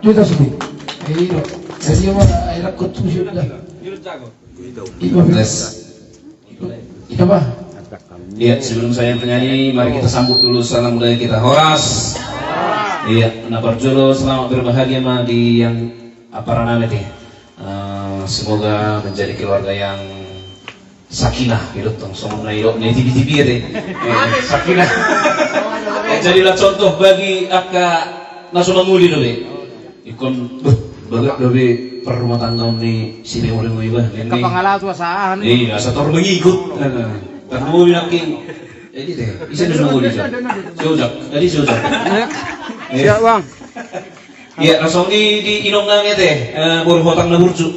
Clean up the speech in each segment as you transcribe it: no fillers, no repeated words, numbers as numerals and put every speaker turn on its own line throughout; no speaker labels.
Dito sige. Iro. Kasi mo ay rakot susunod na. Ito ba?
Iya, sebelum saya penyanyi, mari kita sambut dulu salam budaya kita. Horas. Iya, naparjolo selamat berbahagia mah di yang apa namanya teh. Semoga menjadi keluarga yang sakinah gitu tong somong nairo nih TV ya deh. Sakinah. Jadilah contoh bagi akak nasunamuli dulu. Ikon bagat lebih per rumah tangga nih sini orang ibah ini.
Kapangala tuh asahan.
Iya, sator mengikut. Kamu naking. Jadi deh, bisa nasunamuli. Sudah, tadi sudah.
Siap bang.
Iya, langsung di inom nangnya teh, baru potong na burcu.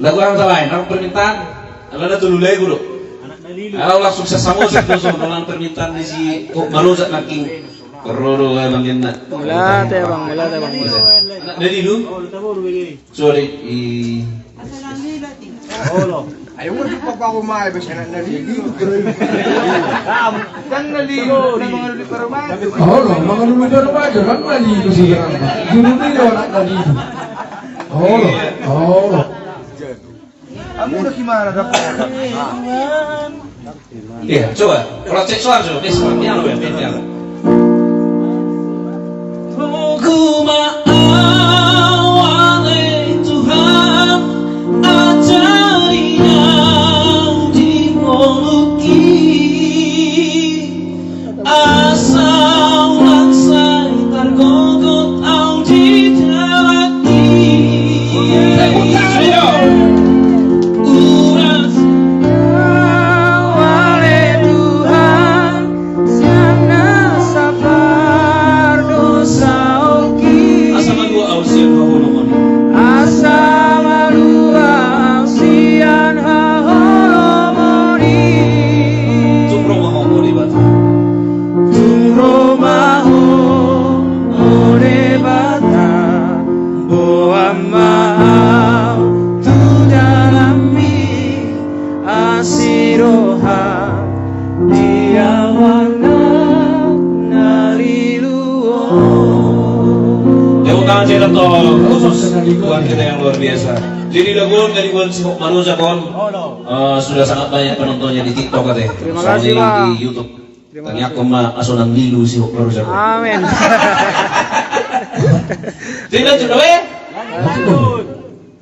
Lagu orang lain, orang permintaan, ala tuh lulai guru. Kalau langsung sesama langsung orang permintaan di si maluzat naking. Kororo bangin na.
Mula teh bang.
Anak dari dulu. Sorry.
Ayaw mo di pa ako maibig siya na naligo. Kan naligo na mga luli para maibig.
Oo, mga lulu pero majo, kan naligo siya. Guru nila wala naligo. Oo.
Amo na kimana dapat.
Iya, coba. Kalau cek suara coba, piano ya, piano. Ku ma'awalay Tuhan ajari yang dimuluki asal langsai tergogot au dijalaki uras
Awalnya Tuhan siana sabar dosa oki.
asal dua ausian mahulungan
Asa malua sian haholomoni.
tumrong mahulungan di batu
Tumromaho ore bata boa mahal tu dalami asiroha diawana naliluo.
tepuk tangan saya tol khusus Tuhan kita yang luar biasa. Jadi lagu dari Buan Sibuk Manusia Kon sudah sangat banyak penontonnya di TikTok katanya.
Terima kasih,
Soalnya
Bang.
di YouTube. Tanya aku mah asunan lilu Sibuk Manusia Kon.
Amin.
Jadi lanjut dong ya.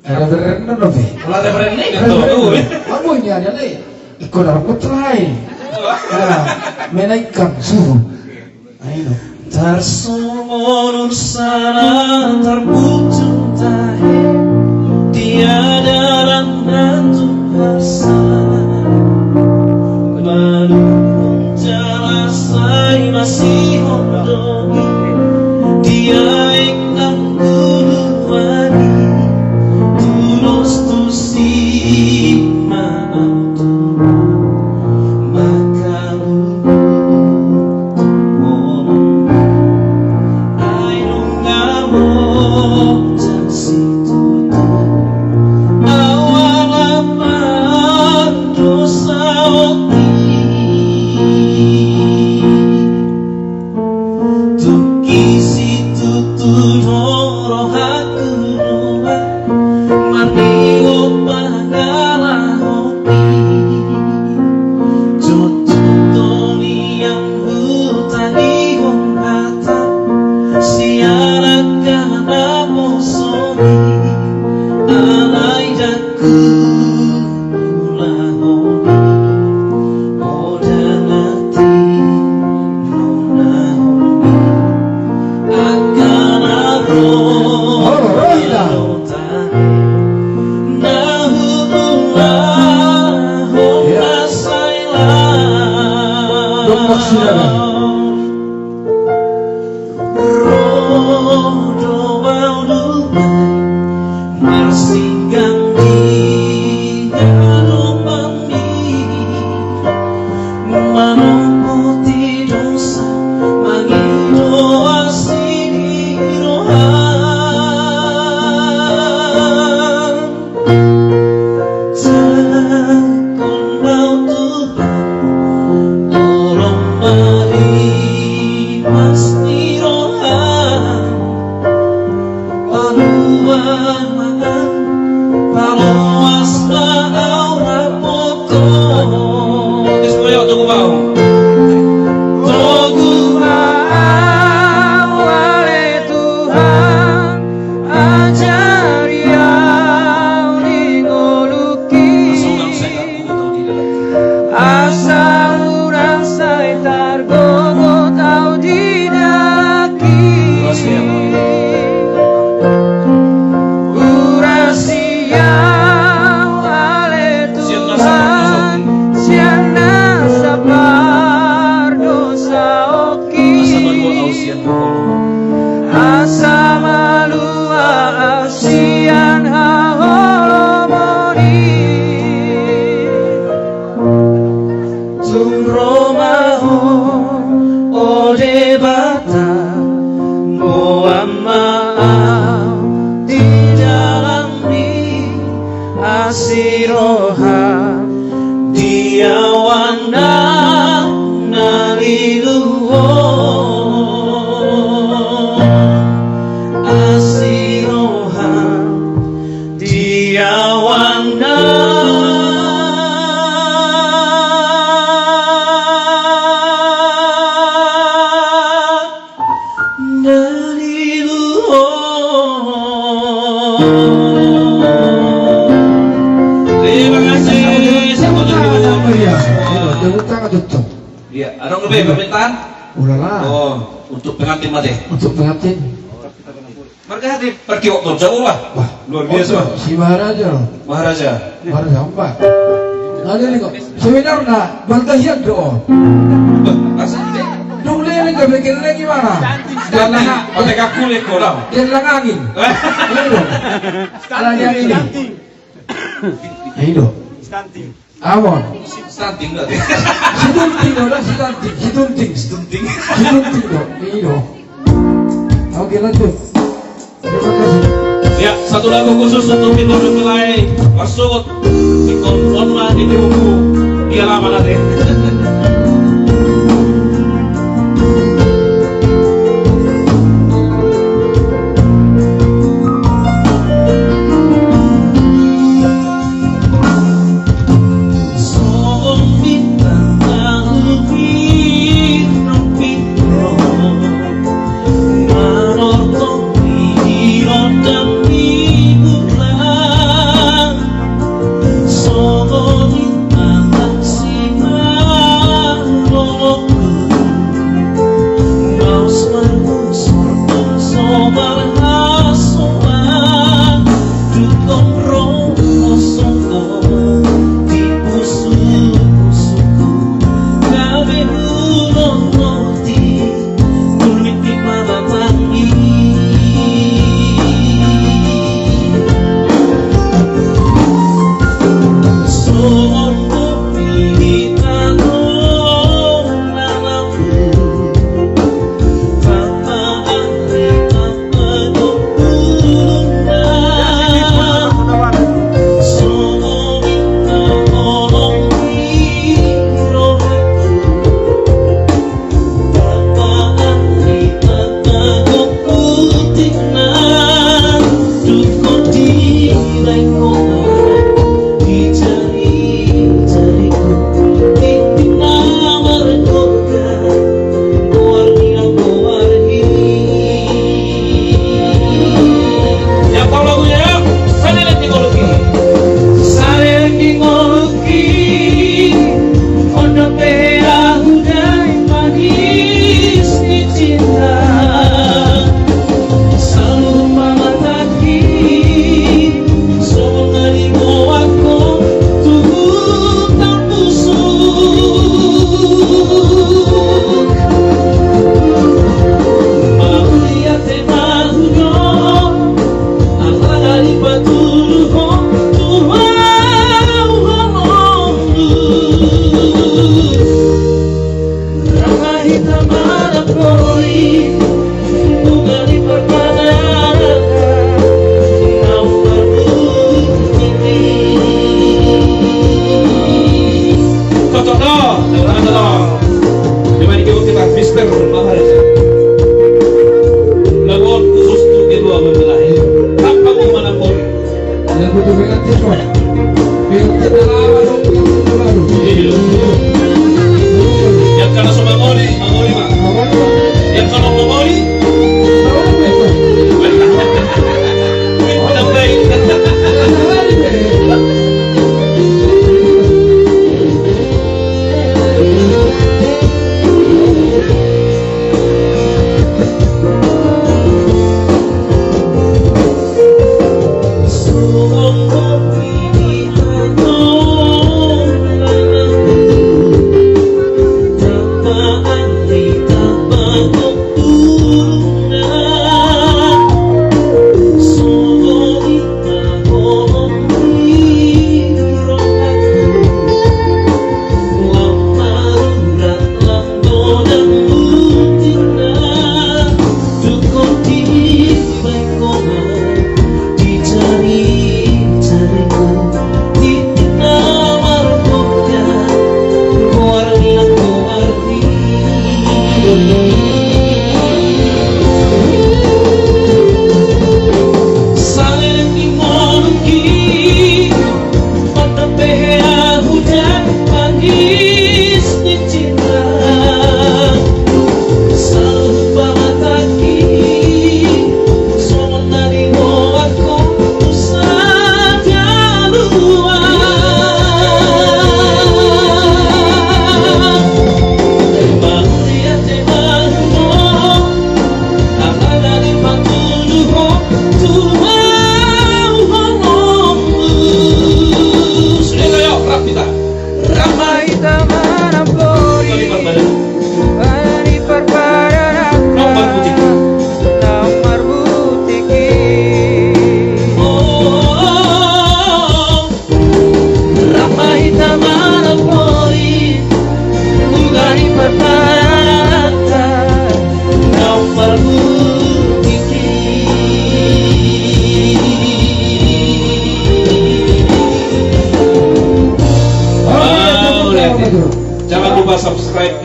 Ada berenang loh, Be.
Kalau ada brand ini kan tuh.
Kamu ini ada nih. Ikut aku try. Menaikkan suhu. Ayo.
Tersumun sana terputus tahe tiada rantu bersama belum jelasai masih hondogi dia ikan kuduani tulus tusik manautu maka Tuhan, tolong beri Terima kasih. Sambut
Apa ya? Tepuk tangan cocok.
Iya, ada lebih permintaan?
Ulala.
Oh, untuk pengantin mati.
Untuk pengantin.
Mereka hati pergi waktu jauh lah.
Wah,
Luar biasa.
Si Maharaja.
Maharaja.
Maharaja apa? Ada nih kok. Seminar nak bertahian doa.
Asal
Dong lele nggak bikin lagi gimana?
Jangan pakai kakulit korang.
Jangan angin. Ini dong. Alanya ini. Ini dong. Amon.
Stunting nggak deh?
Sidunting dong, sidunting, sidunting,
Stunting.
sidunting dong. Ini dong. Oke lanjut. Terima kasih.
Ya, satu lagu khusus untuk Victor Mulai masuk Victor online di buku dia lama nanti.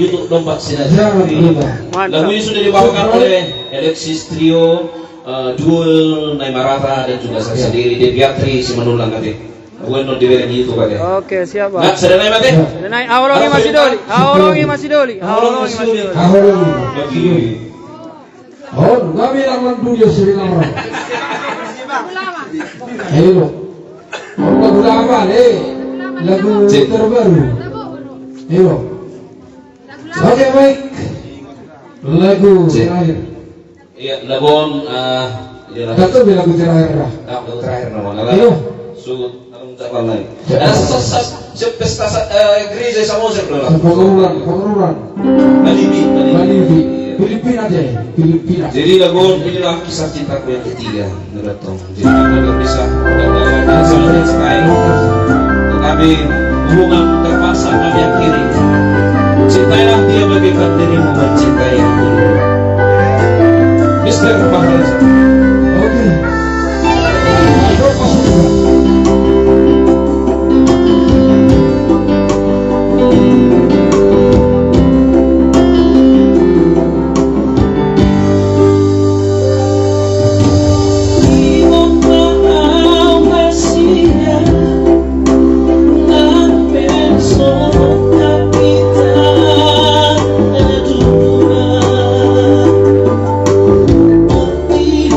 YouTube Domba Sinar
Jangan lupa.
Lagu ini sudah dibawakan oleh Alexis Trio, Duel, Naimarata, dan juga saya sendiri, Deviatri, Simanulang kati. Bueno, di YouTube kati.
Oke, siap,
Nggak,
Pak.
sudah naik mati?
Naik, awalnya masih doli. Awalnya masih doli. Awalnya masih doli.
Oh, kami lawan dulu sebenarnya. Ayo. Lagu lama lagu terbaru. Ayo. Oke, baik. Lagu terakhir.
Iya, lagon
Satu lagu terakhir lah.
lagu terakhir nama.
Ayo.
Sugut, anong takal na pesta gereja sa musik dulu.
Pengururan.
Malibi.
Filipina aja ya. Filipina.
Jadi lagu inilah kisah cintaku yang ketiga, Neratong. Jadi kita bisa mudah-mudahan saling mencintai, tetapi hubungan terpaksa kami akhiri. Cintailah dia bagaikan dirimu mencintai yang dulu. Mister Bahasa.
Oke. Ayo masuk juga.
Di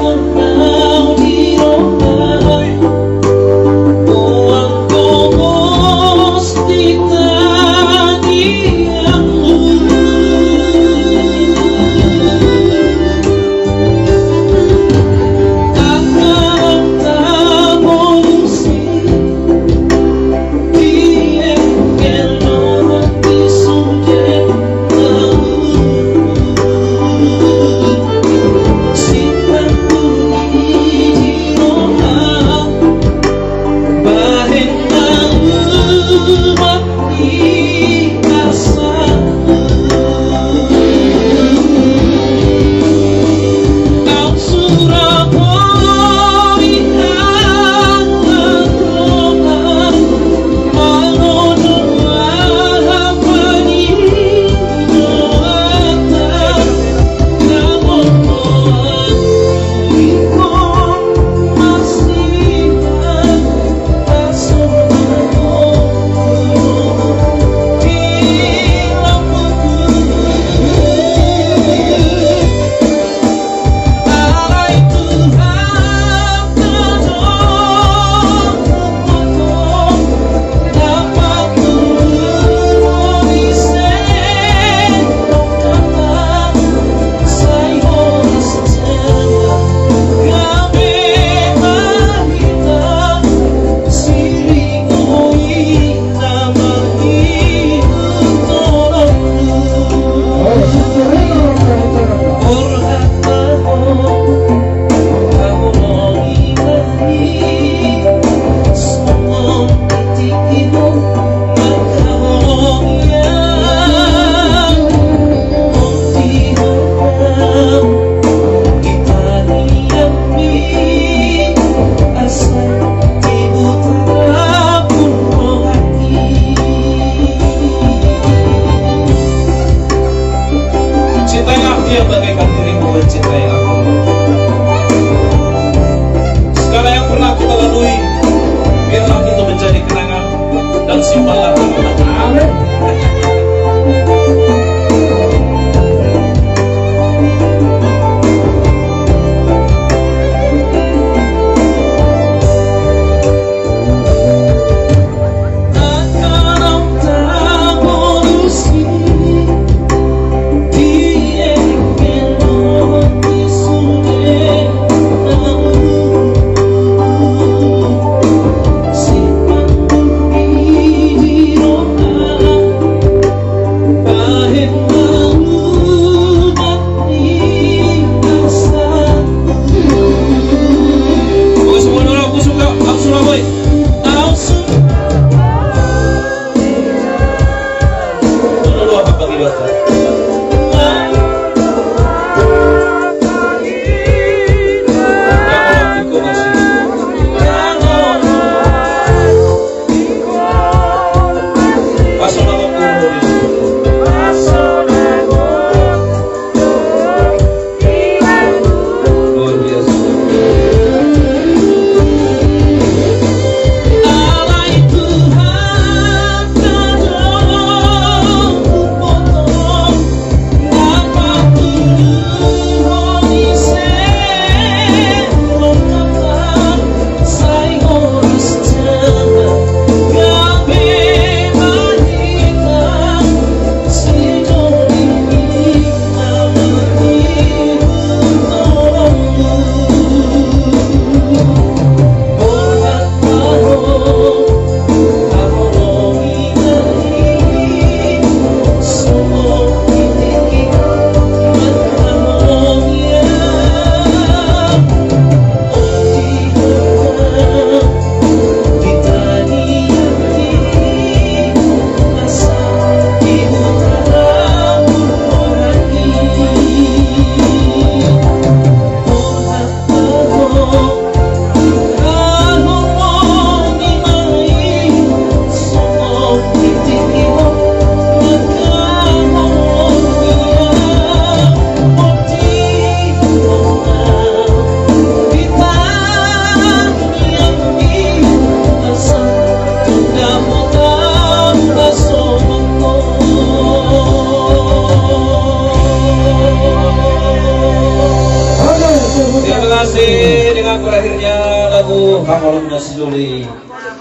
lagu akhirnya lagu Hamalum Nasidoli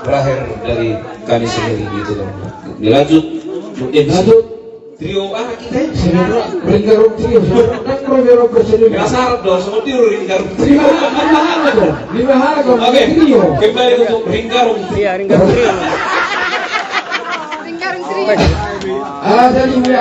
berakhir dari kami sendiri gitu loh. Dilanjut
Lanjut.
trio kita.
Sebenarnya Ringgarung trio. Dan Romero Persero.
Nggak sarap dong, semua tidur Ringgarung.
Lima hal dong.
Oke,
Trio.
kembali untuk Ringgarung.
Iya, ringgarung trio.
Ada lima.